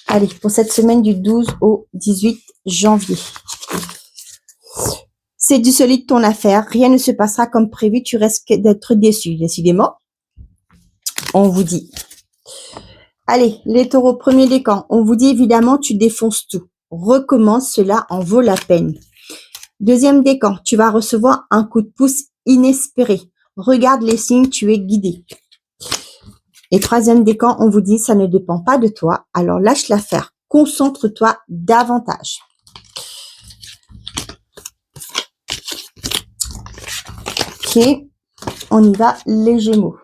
Allez, pour cette semaine du 12 au 18 janvier. C'est du solide ton affaire. Rien ne se passera comme prévu. Tu risques d'être déçu. Décidément, on vous dit. Allez, les taureaux, premier décan. On vous dit évidemment, tu défonces tout. Recommence, cela en vaut la peine. Deuxième décan, tu vas recevoir un coup de pouce inespéré. Regarde les signes, tu es guidé. Et troisième décan, on vous dit, ça ne dépend pas de toi, alors lâche l'affaire. Concentre-toi davantage. Ok, on y va, les Gémeaux.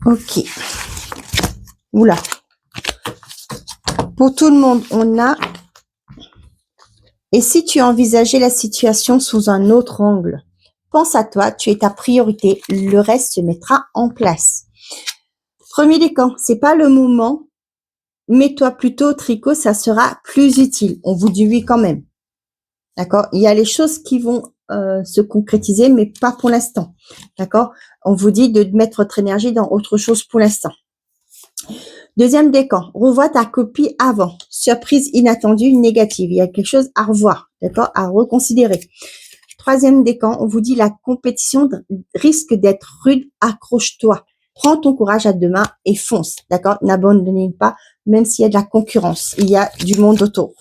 Ok. Oula. Pour tout le monde, on a... Et si tu envisageais la situation sous un autre angle? pense à toi, tu es ta priorité, le reste se mettra en place. Premier décan, c'est pas le moment, mets-toi plutôt au tricot, ça sera plus utile. On vous dit oui quand même. D'accord? Il y a les choses qui vont se concrétiser, mais pas pour l'instant. D'accord? On vous dit de mettre votre énergie dans autre chose pour l'instant. Deuxième décan, revois ta copie avant. Surprise inattendue, négative. Il y a quelque chose à revoir, d'accord? À reconsidérer. Troisième décan, on vous dit la compétition risque d'être rude, accroche-toi. Prends ton courage à deux mains et fonce, d'accord? N'abandonnez pas, même s'il y a de la concurrence. Il y a du monde autour.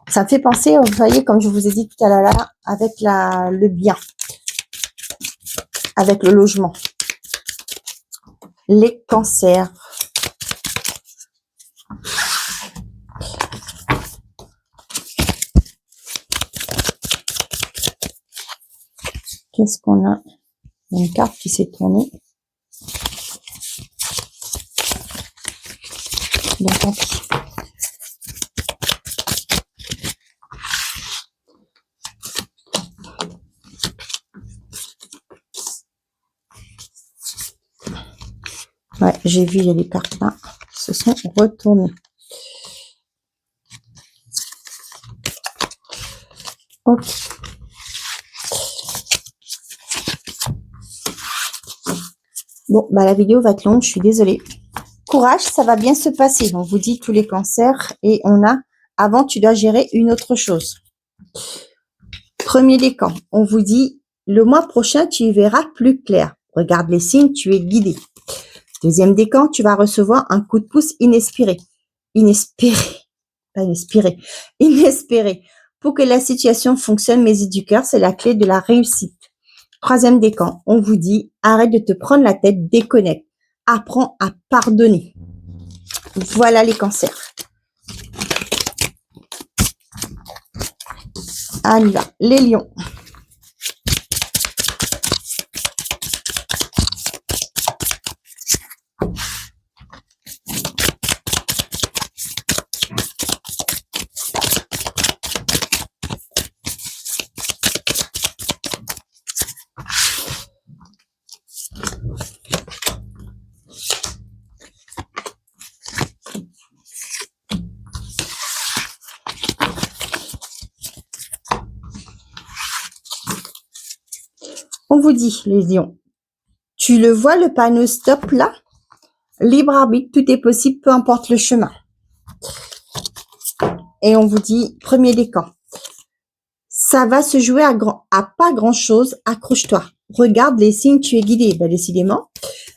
Ça me fait penser, vous voyez, comme je vous ai dit tout à l'heure, avec le bien, avec le logement. Les cancers. Qu'est-ce qu'on a? Il y a une carte qui s'est tournée. Bon, tant pis. Ouais, j'ai vu, il y a des cartes là qui se sont retournées. Ok. Bon, bah la vidéo va être longue, je suis désolée. Courage, ça va bien se passer. On vous dit tous les cancers et on a, avant, tu dois gérer une autre chose. Premier décan, on vous dit, le mois prochain, tu y verras plus clair. Regarde les signes, tu es guidé. Deuxième décan, tu vas recevoir un coup de pouce inespéré. Pas inespéré. Inespéré. Pour que la situation fonctionne, mes du cœur, c'est la clé de la réussite. Troisième décan, on vous dit, arrête de te prendre la tête, déconnecte. Apprends à pardonner. Voilà les cancers. On y va. Les lions. On vous dit, les lions, tu le vois le panneau stop là? Libre arbitre, tout est possible, peu importe le chemin. Et on vous dit, premier décan, ça va se jouer à pas grand chose, accroche-toi. Regarde les signes, tu es guidé. Ben, décidément.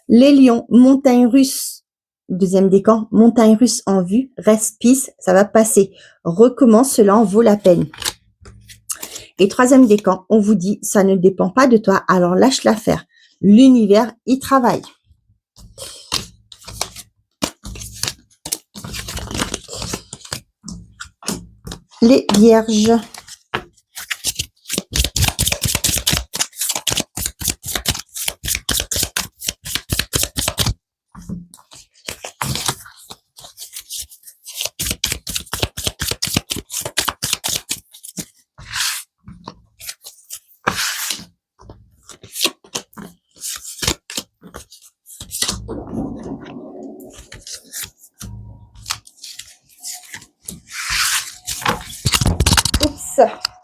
Les lions, montagne russe. Deuxième décan, montagne russe en vue, reste pisse, ça va passer. Recommence, cela en vaut la peine. Et troisième décan, on vous dit, ça ne dépend pas de toi, alors lâche l'affaire. L'univers y travaille. Les vierges.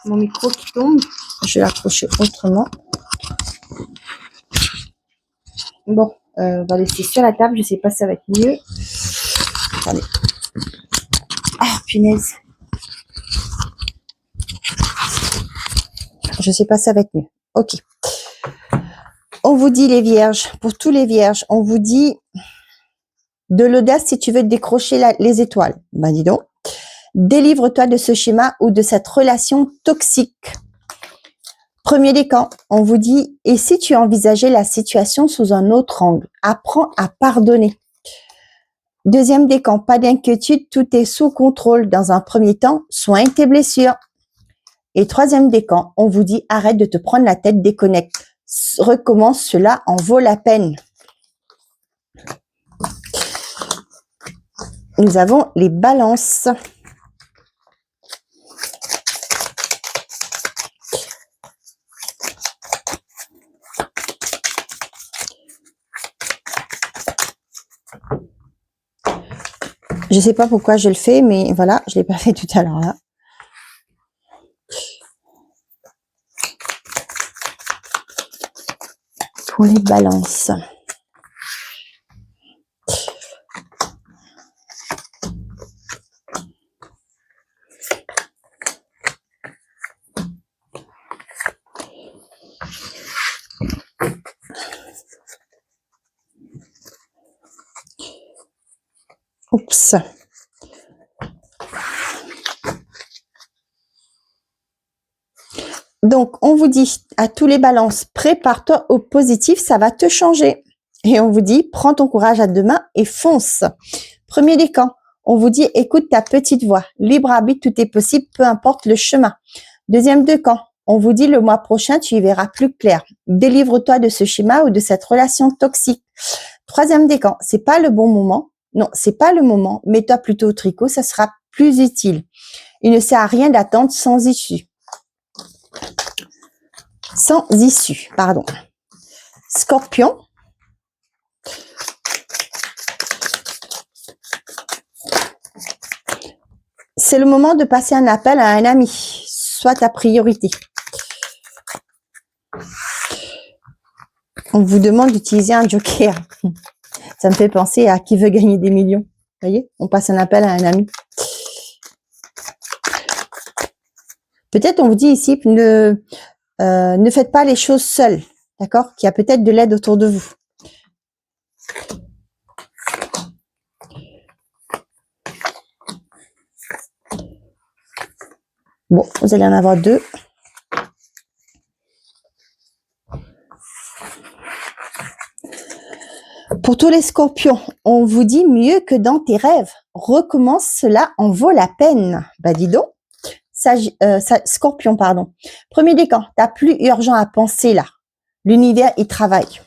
Mon micro qui tombe, je vais l'accrocher autrement. Bon, on va laisser sur la table, je sais pas si ça va être mieux. Attendez. Ah, punaise. Je sais pas si ça va être mieux. Ok. On vous dit les vierges, pour tous les vierges, on vous dit de l'audace si tu veux décrocher les étoiles. Ben dis donc. Délivre-toi de ce schéma ou de cette relation toxique. Premier décan, on vous dit, et si tu envisageais la situation sous un autre angle, apprends à pardonner. Deuxième décan, pas d'inquiétude, tout est sous contrôle. Dans un premier temps, soigne tes blessures. Et troisième décan, on vous dit, arrête de te prendre la tête, déconnecte. Recommence, cela en vaut la peine. Nous avons les balances. Je sais pas pourquoi je le fais, mais voilà, je l'ai pas fait tout à l'heure là. Pour les balances. Oups. Donc, on vous dit à tous les balances, prépare-toi au positif, ça va te changer. Et on vous dit, prends ton courage à deux mains et fonce. Premier décan, on vous dit, écoute ta petite voix. Libre arbitre, tout est possible, peu importe le chemin. Deuxième décan, on vous dit, le mois prochain, tu y verras plus clair. Délivre-toi de ce schéma ou de cette relation toxique. Troisième décan, c'est pas le bon moment. Non, c'est pas le moment. Mets-toi plutôt au tricot, ça sera plus utile. Il ne sert à rien d'attendre sans issue. Sans issue, pardon. Scorpion. C'est le moment de passer un appel à un ami, soit ta priorité. On vous demande d'utiliser un joker. Ça me fait penser à qui veut gagner des millions. Vous voyez, on passe un appel à un ami. Peut-être on vous dit ici, ne faites pas les choses seuls, d'accord? Qu'il y a peut-être de l'aide autour de vous. Bon, vous allez en avoir deux. Pour tous les scorpions, on vous dit mieux que dans tes rêves. Recommence, cela en vaut la peine. Bah dis donc. Scorpion, pardon. Premier décan, t'as plus urgent à penser là. L'univers y travaille.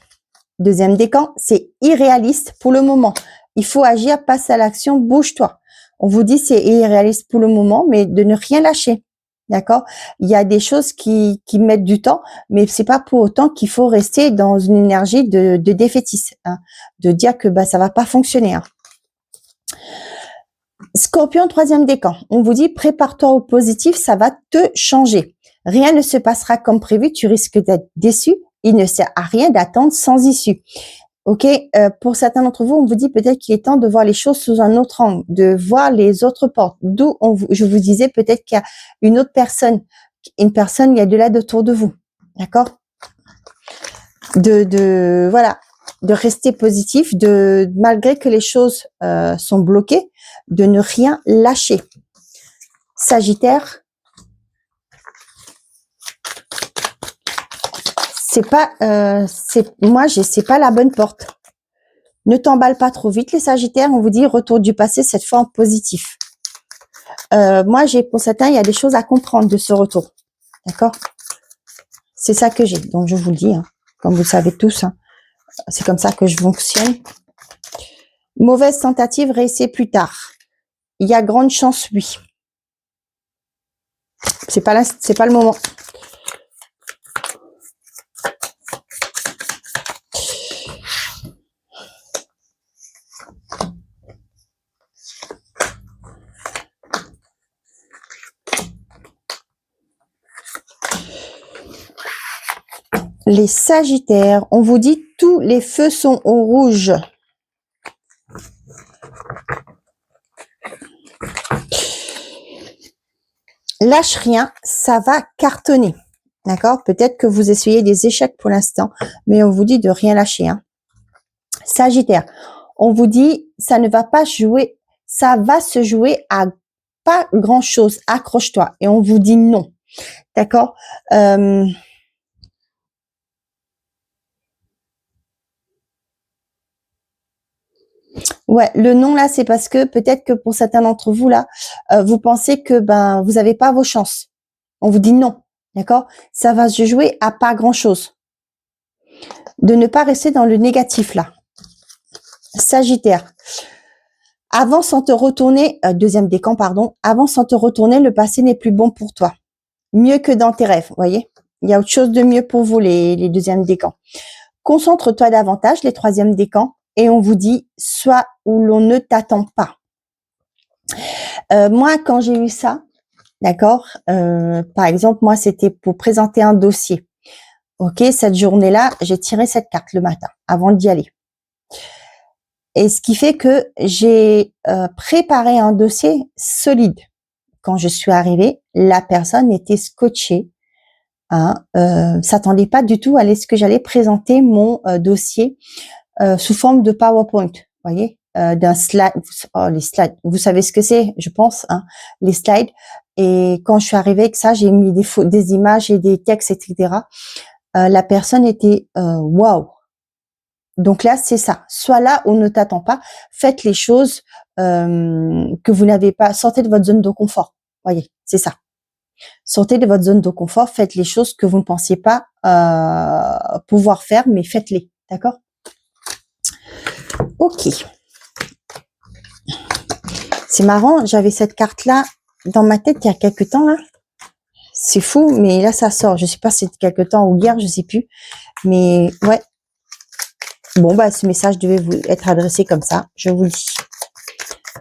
Deuxième décan, c'est irréaliste pour le moment. Il faut agir, passe à l'action, bouge-toi. On vous dit c'est irréaliste pour le moment, mais de ne rien lâcher. D'accord? Il y a des choses qui mettent du temps, mais c'est pas pour autant qu'il faut rester dans une énergie de défaitiste, hein, de dire que bah ça va pas fonctionner. Hein. Scorpion, troisième décan. On vous dit prépare-toi au positif, ça va te changer. Rien ne se passera comme prévu, tu risques d'être déçu. Il ne sert à rien d'attendre sans issue. Ok, pour certains d'entre vous, on vous dit peut-être qu'il est temps de voir les choses sous un autre angle, de voir les autres portes. D'où je vous disais peut-être qu'il y a une autre personne, il y a de l'aide autour de vous, d'accord? Voilà, de rester positif, malgré que les choses sont bloquées, de ne rien lâcher. Sagittaire. C'est pas la bonne porte. Ne t'emballe pas trop vite, les Sagittaires. On vous dit retour du passé, cette fois en positif. Pour certains, il y a des choses à comprendre de ce retour. D'accord? C'est ça que j'ai. Donc, je vous le dis, hein, comme vous le savez tous. Hein, c'est comme ça que je fonctionne. Mauvaise tentative, réessayer plus tard. Il y a grande chance, oui. C'est pas le moment. Les Sagittaires, on vous dit tous les feux sont au rouge. Lâche rien, ça va cartonner. D'accord? Peut-être que vous essayez des échecs pour l'instant, mais on vous dit de rien lâcher. Hein. Sagittaire, on vous dit ça ne va pas jouer, ça va se jouer à pas grand-chose. Accroche-toi. Et on vous dit non. D'accord? Ouais, le non là, c'est parce que peut-être que pour certains d'entre vous là, vous pensez que vous n'avez pas vos chances. On vous dit non, d'accord? Ça va se jouer à pas grand-chose. De ne pas rester dans le négatif là. Sagittaire. Avant sans te retourner, deuxième décan, pardon. Avant sans te retourner, le passé n'est plus bon pour toi. Mieux que dans tes rêves, vous voyez? Il y a autre chose de mieux pour vous, les deuxièmes décans. Concentre-toi davantage, les troisièmes décans. Et on vous dit, soit où l'on ne t'attend pas. Moi, quand j'ai eu ça, d'accord, par exemple, moi, c'était pour présenter un dossier. Ok, cette journée-là, j'ai tiré cette carte le matin avant d'y aller. Et ce qui fait que j'ai préparé un dossier solide. Quand je suis arrivée, la personne était scotchée, hein, s'attendait pas du tout à ce que j'allais présenter mon dossier sous forme de PowerPoint, voyez, d'un slide. Oh, les slides, vous savez ce que c'est, je pense, hein, les slides. Et quand je suis arrivée avec ça, j'ai mis des images et des textes, etc. La personne était waouh. Donc là, c'est ça. Sois là où ne t'attends pas. Faites les choses que vous n'avez pas. Sortez de votre zone de confort. Voyez, c'est ça. Sortez de votre zone de confort. Faites les choses que vous ne pensiez pas pouvoir faire, mais faites-les. D'accord? Ok. C'est marrant. J'avais cette carte-là dans ma tête il y a quelques temps là. C'est fou, mais là ça sort. Je sais pas si c'est quelques temps ou hier, je sais plus. Mais ouais. Bon bah ce message devait vous être adressé comme ça. Je vous le dis.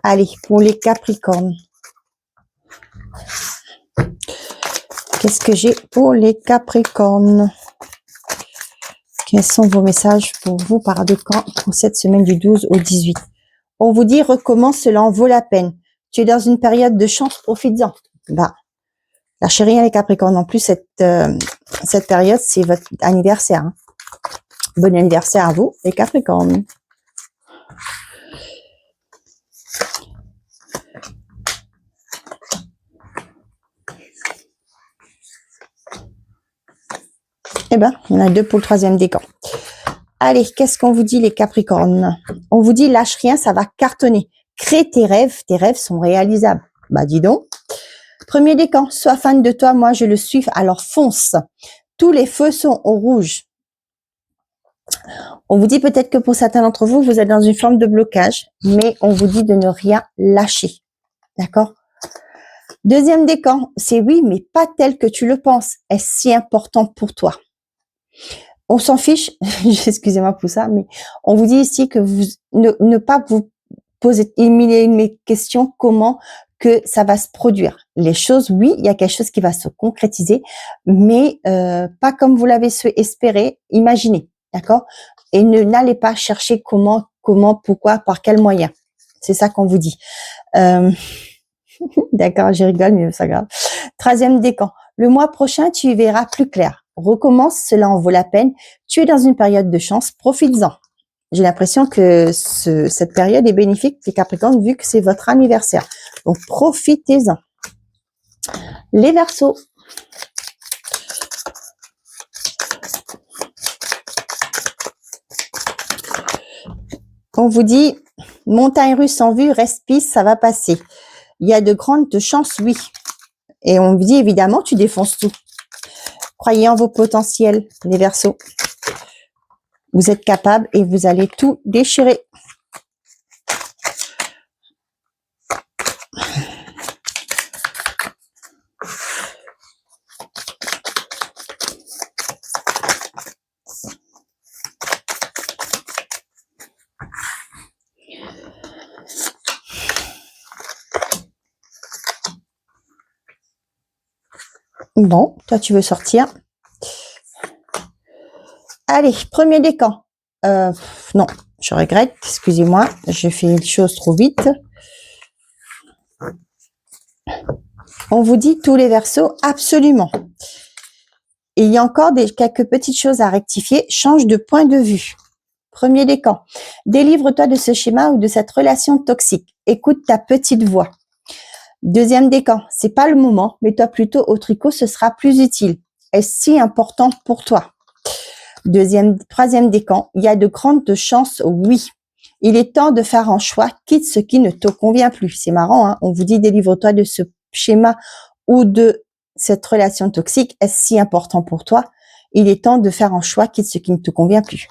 Allez, pour les Capricornes. Qu'est-ce que j'ai pour les Capricornes? Quels sont vos messages pour vous par décan pour cette semaine du 12 au 18? On vous dit recommence, cela en vaut la peine. Tu es dans une période de chance, profites-en. Bah, lâchez rien les Capricornes. En plus, cette période, c'est votre anniversaire. Hein. Bon anniversaire à vous, les Capricornes. Eh ben, il y en a deux pour le troisième décan. Allez, qu'est-ce qu'on vous dit les Capricornes? On vous dit lâche rien, ça va cartonner. Crée tes rêves sont réalisables. Bah dis donc. Premier décan, sois fan de toi, moi je le suis, alors fonce. Tous les feux sont au rouge. On vous dit peut-être que pour certains d'entre vous, vous êtes dans une forme de blocage, mais on vous dit de ne rien lâcher. D'accord? Deuxième décan, c'est oui, mais pas tel que tu le penses. Est-ce si important pour toi? On s'en fiche, excusez-moi pour ça, mais on vous dit ici que vous ne pas vous poser une question comment que ça va se produire. Les choses, oui, il y a quelque chose qui va se concrétiser, mais pas comme vous l'avez espéré, imaginez, d'accord? Et n'allez pas chercher comment, pourquoi, par quel moyen. C'est ça qu'on vous dit. D'accord, je rigole, mais c'est pas grave. Troisième décan. Le mois prochain, tu y verras plus clair. Recommence, cela en vaut la peine. Tu es dans une période de chance, profites-en. J'ai l'impression que cette période est bénéfique, les Capricornes, vu que c'est votre anniversaire. Donc, profitez-en. Les Verseaux. On vous dit, montagne russe en vue, reste piste, ça va passer. Il y a de grandes chances, oui. Et on vous dit, évidemment, tu défonces tout. Croyez en vos potentiels, les Verseaux. Vous êtes capables et vous allez tout déchirer. Bon, toi, tu veux sortir. Allez, premier décan. Non, je regrette. Excusez-moi, j'ai fait une chose trop vite. On vous dit tous les Verseaux, absolument. Et il y a encore quelques petites choses à rectifier. Change de point de vue. Premier décan. Délivre-toi de ce schéma ou de cette relation toxique. Écoute ta petite voix. Deuxième décan. C'est pas le moment. Mets-toi plutôt au tricot, ce sera plus utile. Est-ce si important pour toi? Troisième décan. Il y a de grandes chances, oui. Il est temps de faire un choix, quitte ce qui ne te convient plus. C'est marrant, hein? On vous dit délivre-toi de ce schéma ou de cette relation toxique. Est-ce si important pour toi? Il est temps de faire un choix, quitte ce qui ne te convient plus.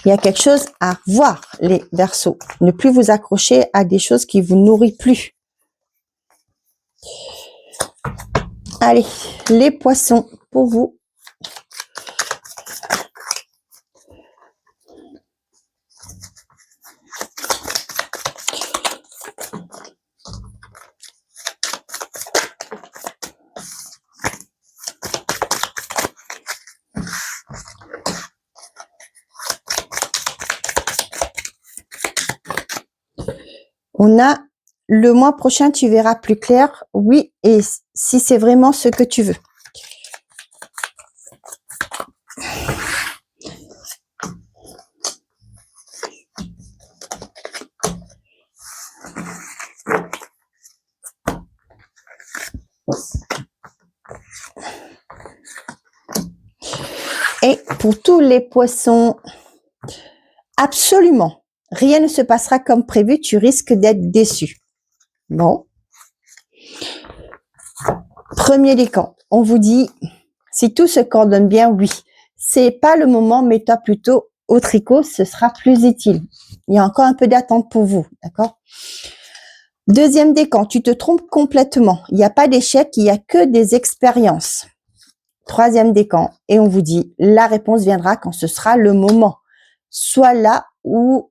Il y a quelque chose à voir, les Verseaux. Ne plus vous accrocher à des choses qui vous nourrissent plus. Allez, les Poissons, pour vous. On a le mois prochain, tu verras plus clair. Oui, et si c'est vraiment ce que tu veux. Et pour tous les poissons, absolument, rien ne se passera comme prévu, tu risques d'être déçu. Bon. Premier décan, on vous dit, si tout se coordonne bien, oui. C'est pas le moment, mets-toi plutôt au tricot, ce sera plus utile. Il y a encore un peu d'attente pour vous, d'accord? Deuxième décan, tu te trompes complètement. Il n'y a pas d'échec, il n'y a que des expériences. Troisième décan, et on vous dit, la réponse viendra quand ce sera le moment. Soit là où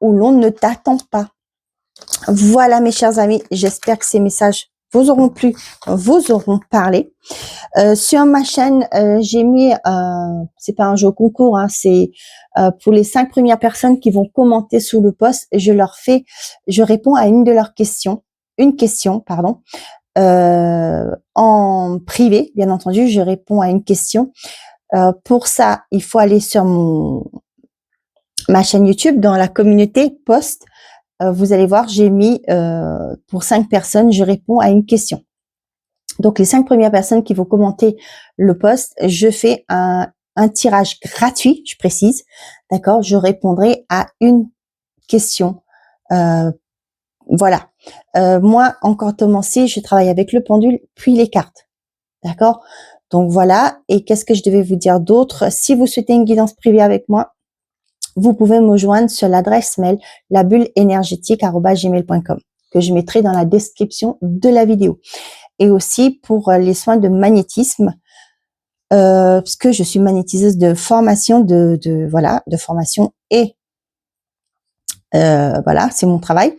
l'on ne t'attend pas. Voilà mes chers amis, j'espère que ces messages vous auront plu, vous auront parlé. Sur ma chaîne, j'ai mis, c'est pas un jeu concours, hein, c'est pour les 5 premières personnes qui vont commenter sous le post, je réponds à une question, pardon, en privé, bien entendu, je réponds à une question. Pour ça, il faut aller sur ma chaîne YouTube, dans la communauté post. Vous allez voir, j'ai mis pour 5 personnes, je réponds à une question. Donc, les 5 premières personnes qui vont commenter le post, je fais un tirage gratuit, je précise. D'accord? Je répondrai à une question. Voilà. Moi, en cartomancie, je travaille avec le pendule, puis les cartes. D'accord? Donc, voilà. Et qu'est-ce que je devais vous dire d'autre? Si vous souhaitez une guidance privée avec moi, vous pouvez me joindre sur l'adresse mail labulleénergétique@gmail.com que je mettrai dans la description de la vidéo. Et aussi pour les soins de magnétisme, parce que je suis magnétiseuse de formation, de formation et voilà, c'est mon travail.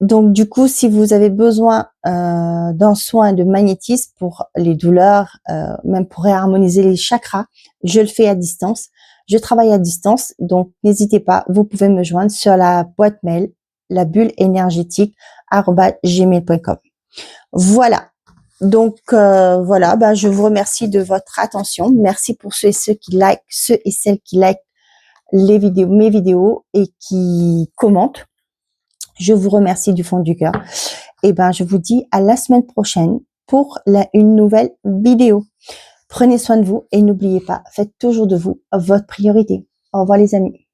Donc du coup, si vous avez besoin d'un soin de magnétisme pour les douleurs, même pour réharmoniser les chakras, je le fais à distance. Je travaille à distance, donc n'hésitez pas, vous pouvez me joindre sur la boîte mail labulleénergétique@gmail.com. Voilà. Donc voilà, je vous remercie de votre attention. Merci pour ceux et celles qui likent les vidéos, mes vidéos et qui commentent. Je vous remercie du fond du cœur. Et je vous dis à la semaine prochaine pour une nouvelle vidéo. Prenez soin de vous et n'oubliez pas, faites toujours de vous votre priorité. Au revoir les amis.